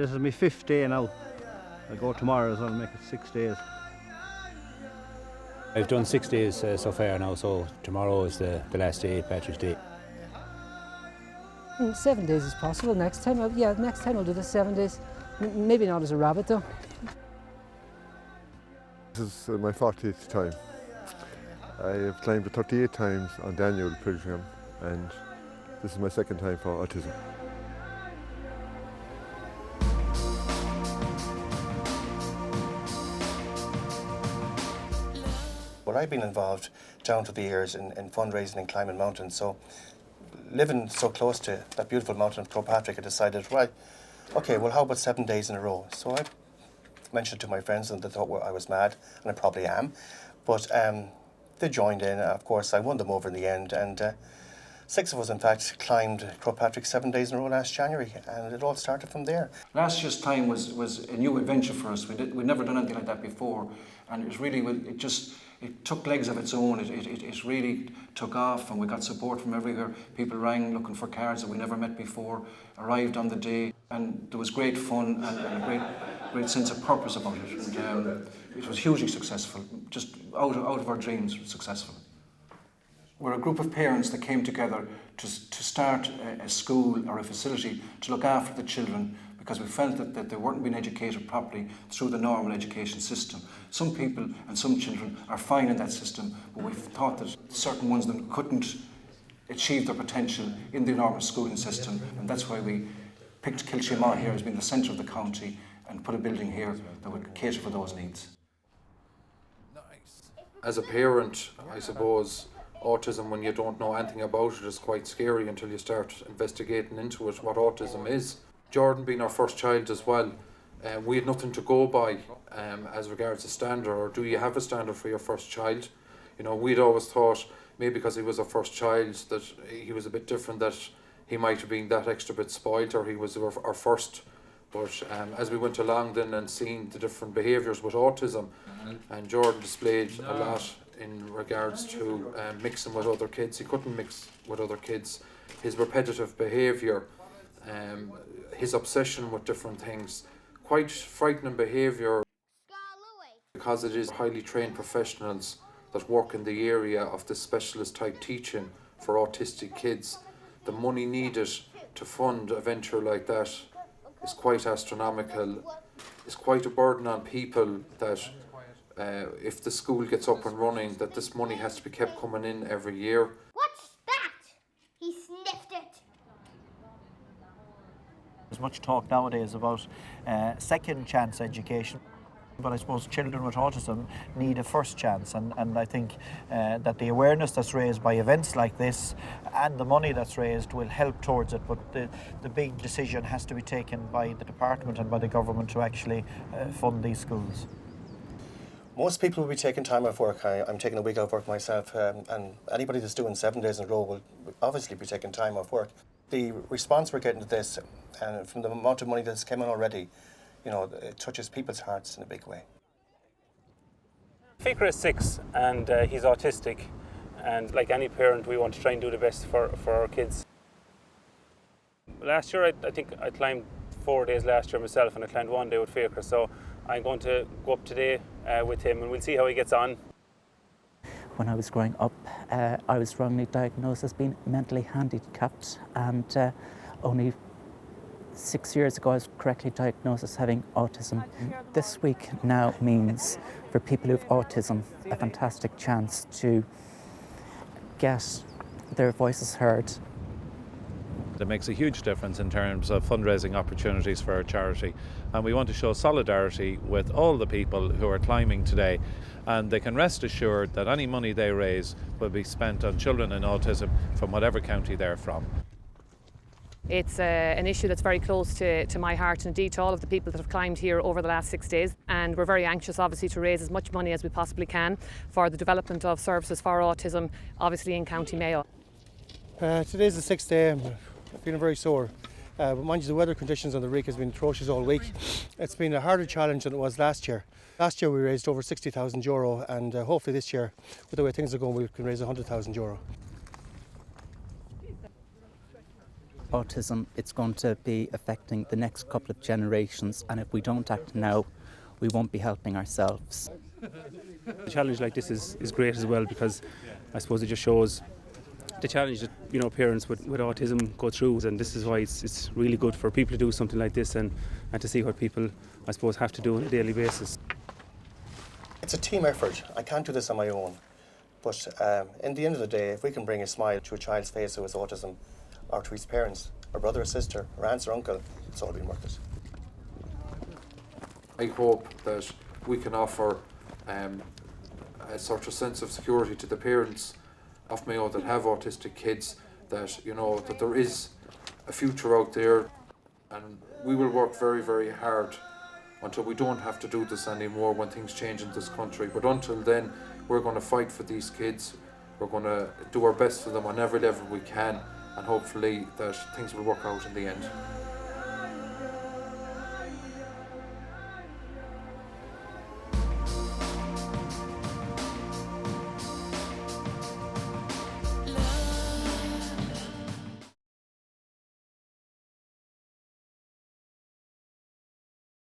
This is my 5th day now. I go tomorrow, so I'll make it 6 days. I've done 6 days so far now, so tomorrow is the last day, Patrick's Day. 7 days is possible next time. Next time I'll do the 7 days. Maybe not as a rabbit though. This is my 40th time. I have climbed it 38 times on Daniel Pilgrim, and this is my 2nd time for autism. Well, I've been involved down to the ears in fundraising and climbing mountains, so living so close to that beautiful mountain of Kilpatrick, I decided, right, okay, well, how about 7 days in a row? So I mentioned it to my friends and they thought I was mad, and I probably am, but they joined in. Of course, I won them over in the end, and 6 of us, in fact, climbed Kilpatrick 7 days in a row last January, and it all started from there. Last year's climb was a new adventure for us. We'd never done anything like that before, and it was really, it took legs of its own. It really took off, and we got support from everywhere. People rang looking for cards that we never met before, arrived on the day, and there was great fun and a great sense of purpose about it. And it was hugely successful, just out of our dreams, successful. We're a group of parents that came together to start a school or a facility to look after the children, because we felt that they weren't being educated properly through the normal education system. Some people and some children are fine in that system, but we've thought that certain ones of them couldn't achieve their potential in the normal schooling system, and that's why we picked Kilchimagh here as being the centre of the county and put a building here that would cater for those needs. As a parent, I suppose, autism, when you don't know anything about it, is quite scary until you start investigating into it, what autism is. Jordan being our first child as well, we had nothing to go by as regards a standard, or do you have a standard for your first child? You know, we'd always thought, maybe because he was our first child, that he was a bit different, that he might have been that extra bit spoilt, or he was our first. But as we went along then and seeing the different behaviours with autism, and Jordan displayed a lot in regards to mixing with other kids. He couldn't mix with other kids. His repetitive behaviour, his obsession with different things, quite frightening behaviour, because it is highly trained professionals that work in the area of the specialist type teaching for autistic kids. The money needed to fund a venture like that is quite astronomical. It's quite a burden on people that if the school gets up and running, that this money has to be kept coming in every year. What's that? He sniffed it. There's much talk nowadays about second chance education, but I suppose children with autism need a first chance, and I think that the awareness that's raised by events like this and the money that's raised will help towards it, but the big decision has to be taken by the department and by the government to actually fund these schools. Most people will be taking time off work. I'm taking a week off work myself, and anybody that's doing 7 days in a row will obviously be taking time off work. The response we're getting to this, and from the amount of money that's come in already, you know, it touches people's hearts in a big way. Fikra is 6 and he's autistic, and like any parent we want to try and do the best for our kids. Last year I think I climbed 4 days last year myself, and I climbed 1 day with Fikra, so I'm going to go up today with him and we'll see how he gets on. When I was growing up, I was wrongly diagnosed as being mentally handicapped, and only 6 years ago I was correctly diagnosed as having autism. This week now means for people who have autism a fantastic chance to get their voices heard. It makes a huge difference in terms of fundraising opportunities for our charity, and we want to show solidarity with all the people who are climbing today, and they can rest assured that any money they raise will be spent on children in autism from whatever county they're from. It's an issue that's very close to my heart, and indeed to all of the people that have climbed here over the last 6 days, and we're very anxious obviously to raise as much money as we possibly can for the development of services for autism, obviously in County Mayo. Today's the 6th day. I'm feeling very sore, but mind you, the weather conditions on the Reek has been atrocious all week. It's been a harder challenge than it was last year. Last year we raised over €60,000, and hopefully this year, with the way things are going, we can raise €100,000. autism, it's going to be affecting the next couple of generations, and if we don't act now, we won't be helping ourselves. A challenge like this is great as well, because I suppose it just shows the challenge that, you know, parents with autism go through, and this is why it's really good for people to do something like this and to see what people, I suppose, have to do on a daily basis. It's a team effort. I can't do this on my own. But in the end of the day, if we can bring a smile to a child's face who has autism, or to his parents, or brother or sister, or aunt or uncle, it's all been worth it. I hope that we can offer a sort of sense of security to the parents of Mayo that have autistic kids, that, you know, that there is a future out there, and we will work very, very hard until we don't have to do this anymore when things change in this country. But until then, we're going to fight for these kids. We're going to do our best for them on every level we can, and hopefully that things will work out in the end.